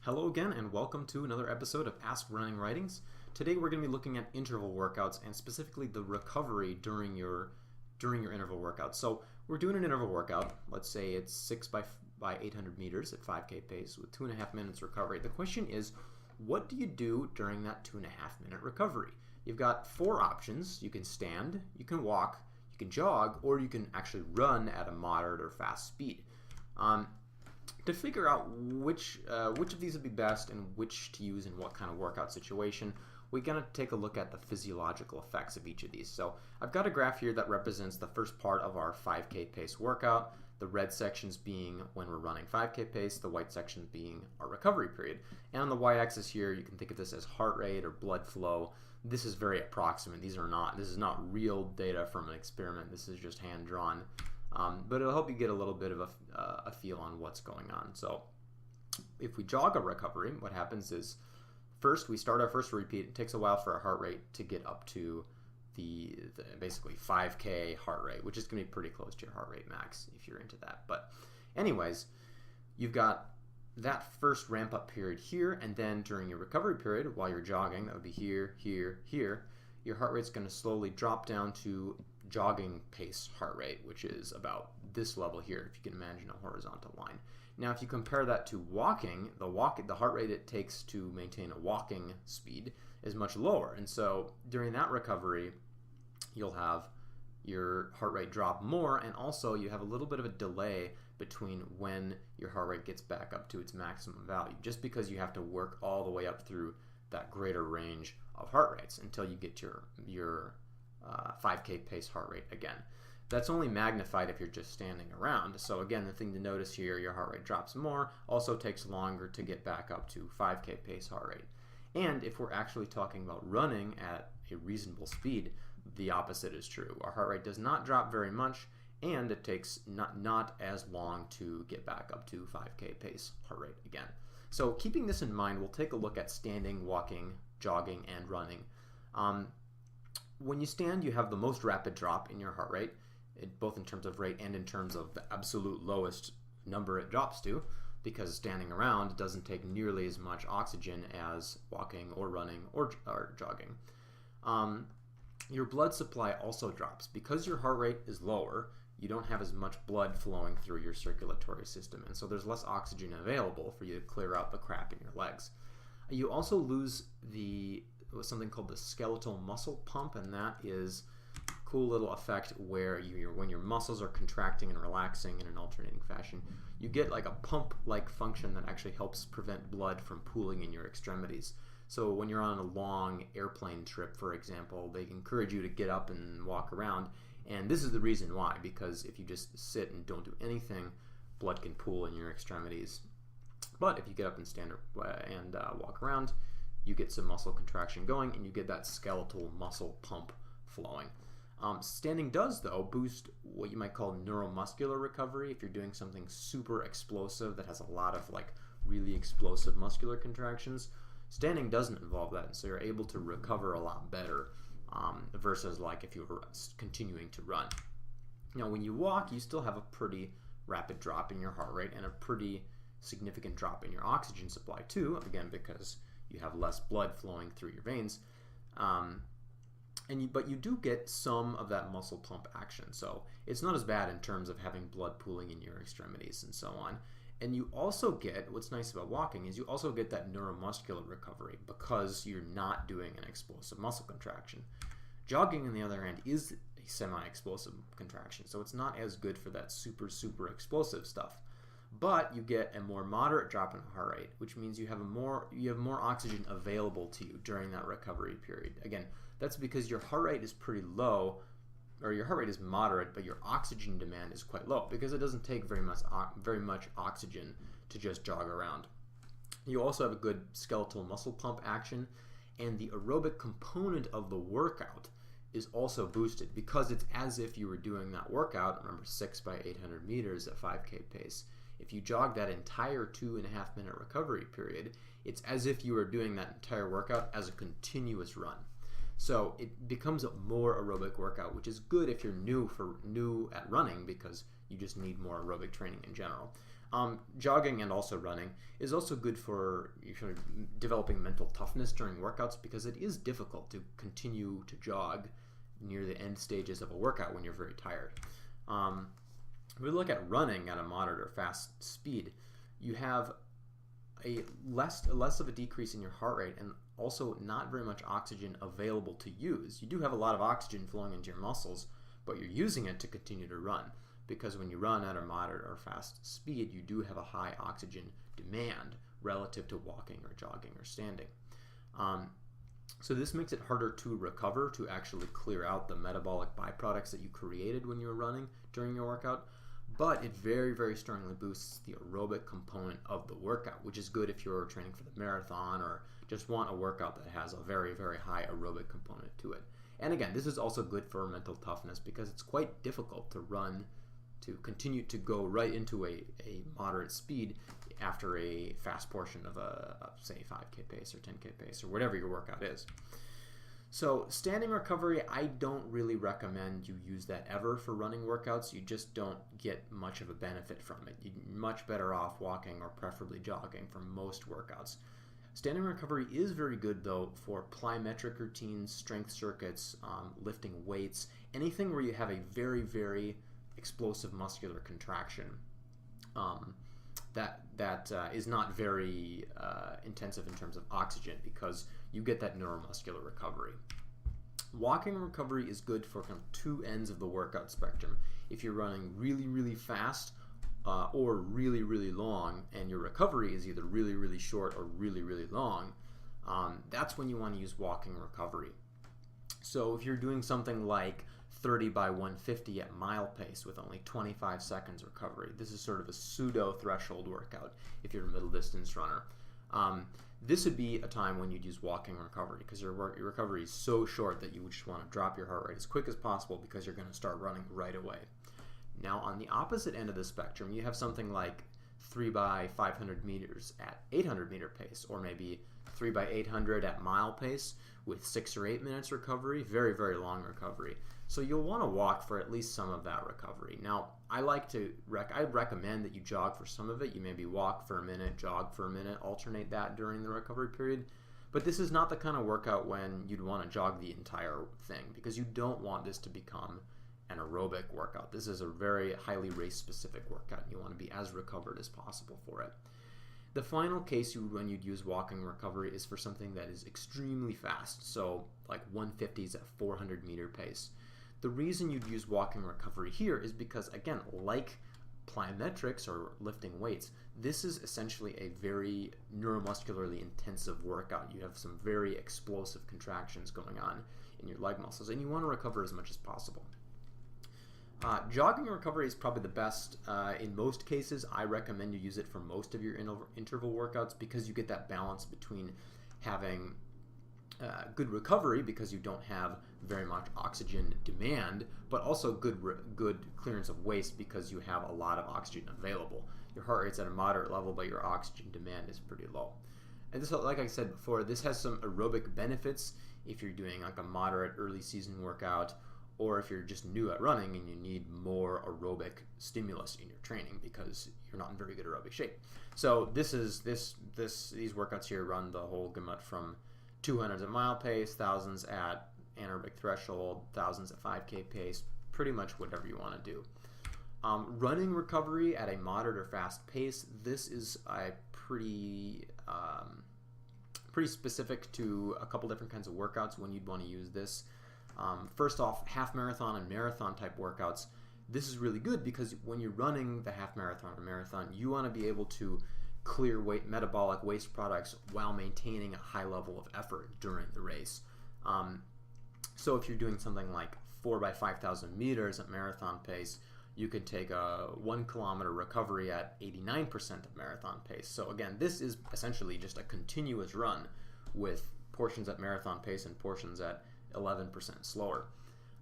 Hello again and welcome to another episode of Ask Running Writings. Today we're going to be looking at interval workouts and specifically the recovery during your interval workout. So we're doing an interval workout. Let's say it's 6 by 800 meters at 5K pace with 2.5 minutes recovery. The question is, what do you do during that 2.5 minute recovery? You've got 4 options. You can stand, you can walk, you can jog, or you can actually run at a moderate or fast speed. To figure out which of these would be best and which to use in what kind of workout situation, we're going to take a look at the physiological effects of each of these. So I've got a graph here that represents the first part of our 5K pace workout, the red sections being when we're running 5K pace, the white sections being our recovery period. And on the y-axis here, you can think of this as heart rate or blood flow. This is very approximate. This is not real data from an experiment. This is just hand-drawn. But it'll help you get a little bit of a feel on what's going on. So if we jog a recovery, what happens is first we start our first repeat. It takes a while for our heart rate to get up to the basically 5K heart rate, which is going to be pretty close to your heart rate max if you're into that. But anyways, you've got that first ramp up period here, and then during your recovery period while you're jogging, that would be here, here, here, your heart rate's going to slowly drop down to jogging pace heart rate, which is about this level here, if you can imagine a horizontal line. Now, if you compare that to walking, the heart rate it takes to maintain a walking speed is much lower. And so during that recovery, you'll have your heart rate drop more, and also you have a little bit of a delay between when your heart rate gets back up to its maximum value, just because you have to work all the way up through that greater range of heart rates until you get to your 5K pace heart rate again. That's only magnified if you're just standing around. So again, the thing to notice here, your heart rate drops more, also takes longer to get back up to 5K pace heart rate. And if we're actually talking about running at a reasonable speed, the opposite is true. Our heart rate does not drop very much, and it takes not as long to get back up to 5K pace heart rate again. So keeping this in mind, we'll take a look at standing, walking, jogging, and running. When you stand, you have the most rapid drop in your heart rate, both in terms of rate and in terms of the absolute lowest number it drops to, because standing around doesn't take nearly as much oxygen as walking or running or jogging. Your blood supply also drops. Because your heart rate is lower, you don't have as much blood flowing through your circulatory system, and so there's less oxygen available for you to clear out the crap in your legs. You also lose something called the skeletal muscle pump, and that is a cool little effect where when your muscles are contracting and relaxing in an alternating fashion, you get like a pump-like function that actually helps prevent blood from pooling in your extremities. So when you're on a long airplane trip, for example, they encourage you to get up and walk around, and this is the reason why, because if you just sit and don't do anything, blood can pool in your extremities. But if you get up and stand and walk around, you get some muscle contraction going, and you get that skeletal muscle pump flowing. Standing does, though, boost what you might call neuromuscular recovery. If you're doing something super explosive that has a lot of like really explosive muscular contractions, standing doesn't involve that, and so you're able to recover a lot better versus like if you were continuing to run. Now, when you walk, you still have a pretty rapid drop in your heart rate and a pretty significant drop in your oxygen supply too, again because you have less blood flowing through your veins, but you do get some of that muscle pump action, so it's not as bad in terms of having blood pooling in your extremities and so on. And you also get, what's nice about walking is you also get that neuromuscular recovery because you're not doing an explosive muscle contraction. Jogging, on the other hand, is a semi-explosive contraction, so it's not as good for that super explosive stuff. But you get a more moderate drop in heart rate, which means you have more oxygen available to you during that recovery period. Again, that's because your heart rate is pretty low, or your heart rate is moderate, but your oxygen demand is quite low because it doesn't take very much oxygen to just jog around. You also have a good skeletal muscle pump action, and the aerobic component of the workout is also boosted because it's as if you were doing that workout. Remember, 6 by 800 meters at 5K pace. If you jog that entire 2.5 minute recovery period, it's as if you were doing that entire workout as a continuous run. So it becomes a more aerobic workout, which is good if you're new at running because you just need more aerobic training in general. Jogging and also running is also good for developing mental toughness during workouts, because it is difficult to continue to jog near the end stages of a workout when you're very tired. If we look at running at a moderate or fast speed, you have a less of a decrease in your heart rate, and also not very much oxygen available to use. You do have a lot of oxygen flowing into your muscles, but you're using it to continue to run, because when you run at a moderate or fast speed, you do have a high oxygen demand relative to walking or jogging or standing. So this makes it harder to recover, to actually clear out the metabolic byproducts that you created when you were running during your workout. But it very, very strongly boosts the aerobic component of the workout, which is good if you're training for the marathon or just want a workout that has a very, very high aerobic component to it. And again, this is also good for mental toughness, because it's quite difficult to run, to continue to go right into a moderate speed after a fast portion of say 5K pace or 10K pace or whatever your workout is. So standing recovery, I don't really recommend you use that ever for running workouts. You just don't get much of a benefit from it. You're much better off walking or preferably jogging for most workouts. Standing recovery is very good though for plyometric routines, strength circuits, lifting weights, anything where you have a very, very explosive muscular contraction that is not very intensive in terms of oxygen, because you get that neuromuscular recovery. Walking recovery is good for kind of two ends of the workout spectrum. If you're running really, really fast or really, really long, and your recovery is either really, really short or really, really long, that's when you want to use walking recovery. So if you're doing something like 30 by 150 at mile pace with only 25 seconds recovery, this is sort of a pseudo threshold workout if you're a middle distance runner. This would be a time when you'd use walking recovery, because your recovery is so short that you would just want to drop your heart rate as quick as possible, because you're going to start running right away. Now on the opposite end of the spectrum, you have something like 3 by 500 meters at 800 meter pace, or maybe 3 by 800 at mile pace with 6 or 8 minutes recovery, very, very long recovery. So you'll want to walk for at least some of that recovery. Now, I recommend that you jog for some of it. You maybe walk for a minute, jog for a minute, alternate that during the recovery period. But this is not the kind of workout when you'd want to jog the entire thing, because you don't want this to become an aerobic workout. This is a very highly race-specific workout, and you want to be as recovered as possible for it. The final case when you'd use walking recovery is for something that is extremely fast, so like 150s at 400 meter pace. The reason you'd use walking recovery here is because, again, like plyometrics or lifting weights, this is essentially a very neuromuscularly intensive workout. You have some very explosive contractions going on in your leg muscles, and you want to recover as much as possible. Jogging recovery is probably the best in most cases. I recommend you use it for most of your interval workouts, because you get that balance between having good recovery, because you don't have very much oxygen demand, but also good clearance of waste, because you have a lot of oxygen available. Your heart rate's at a moderate level, but your oxygen demand is pretty low. And this, like I said before, this has some aerobic benefits if you're doing like a moderate early season workout, or if you're just new at running and you need more aerobic stimulus in your training because you're not in very good aerobic shape. So these workouts here run the whole gamut from 200s at mile pace, 1000s at anaerobic threshold, 1000s at 5K pace, pretty much whatever you want to do. Running recovery at a moderate or fast pace, this is a pretty specific to a couple different kinds of workouts when you'd want to use this. First off, half marathon and marathon type workouts, this is really good because when you're running the half marathon or marathon, you want to be able to clear metabolic waste products while maintaining a high level of effort during the race. So if you're doing something like 4 by 5,000 meters at marathon pace, you could take a 1 kilometer recovery at 89% of marathon pace. So again, this is essentially just a continuous run with portions at marathon pace and portions at 11% slower.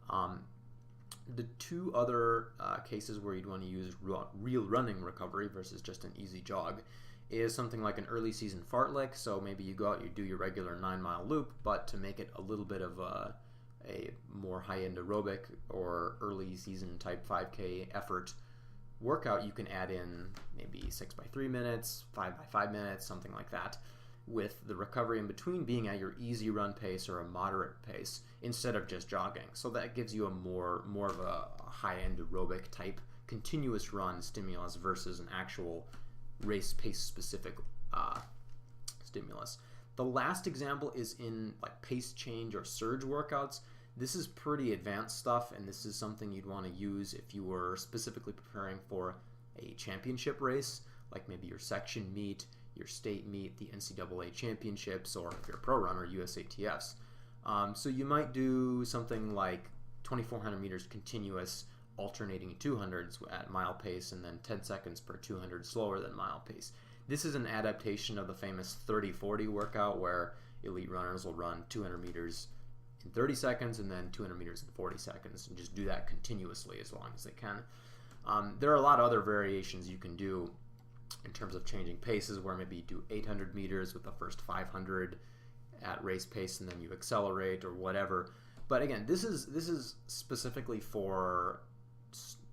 The two other cases where you'd want to use real running recovery versus just an easy jog is something like an early season fartlek. So maybe you go out, you do your regular 9-mile loop, but to make it a little bit of a more high-end aerobic or early season type 5K effort, workout, you can add in maybe 6 by 3 minutes, 5 by 5 minutes, something like that, with the recovery in between being at your easy run pace or a moderate pace instead of just jogging. So that gives you a more of a high-end aerobic type continuous run stimulus versus an actual race pace specific stimulus. The last example is in like pace change or surge workouts. This is pretty advanced stuff, and this is something you'd want to use if you were specifically preparing for a championship race, like maybe your section meet, your state meet, the NCAA championships, or if you're a pro runner, USATFs. So you might do something like 2,400 meters continuous, alternating 200s at mile pace, and then 10 seconds per 200 slower than mile pace. This is an adaptation of the famous 30-40 workout where elite runners will run 200 meters in 30 seconds and then 200 meters in 40 seconds, and just do that continuously as long as they can. There are a lot of other variations you can do in terms of changing paces, where maybe you do 800 meters with the first 500 at race pace and then you accelerate or whatever. But again, this is specifically for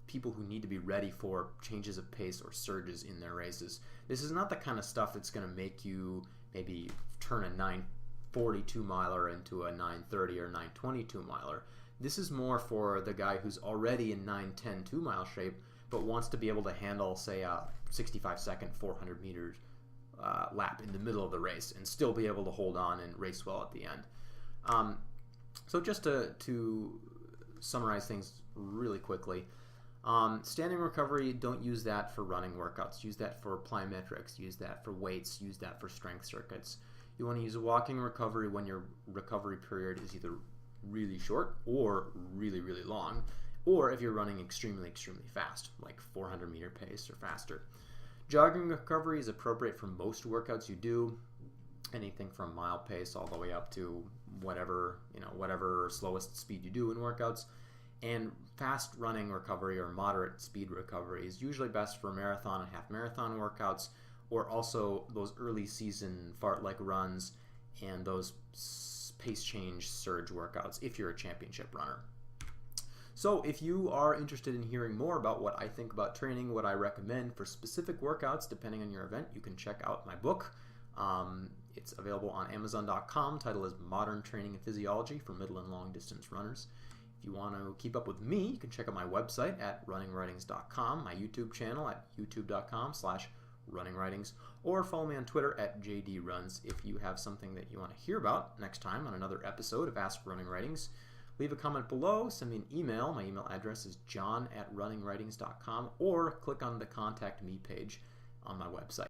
people who need to be ready for changes of pace or surges in their races. This is not the kind of stuff that's going to make you maybe turn a 942 miler into a 930 or 922 miler. This is more for the guy who's already in 910 2-mile shape but wants to be able to handle, say, a 65-second 400 meters lap in the middle of the race and still be able to hold on and race well at the end. So just to summarize things really quickly, standing recovery, don't use that for running workouts. Use that for plyometrics, use that for weights, use that for strength circuits. You want to use a walking recovery when your recovery period is either really short or really, really long, or if you're running extremely, extremely fast, like 400-meter pace or faster. Jogging recovery is appropriate for most workouts you do, anything from mile pace all the way up to whatever slowest speed you do in workouts. And fast running recovery or moderate speed recovery is usually best for marathon and half marathon workouts, or also those early season fartlek runs and those pace change surge workouts if you're a championship runner. So if you are interested in hearing more about what I think about training, what I recommend for specific workouts depending on your event, you can check out my book. It's available on Amazon.com. Title is Modern Training and Physiology for Middle and Long Distance Runners. If you want to keep up with me, you can check out my website at runningwritings.com, my YouTube channel at youtube.com/runningwritings, or follow me on Twitter at jdruns. If you have something that you want to hear about next time on another episode of Ask Running Writings, leave a comment below, send me an email. My email address is john@runningwritings.com, or click on the Contact Me page on my website.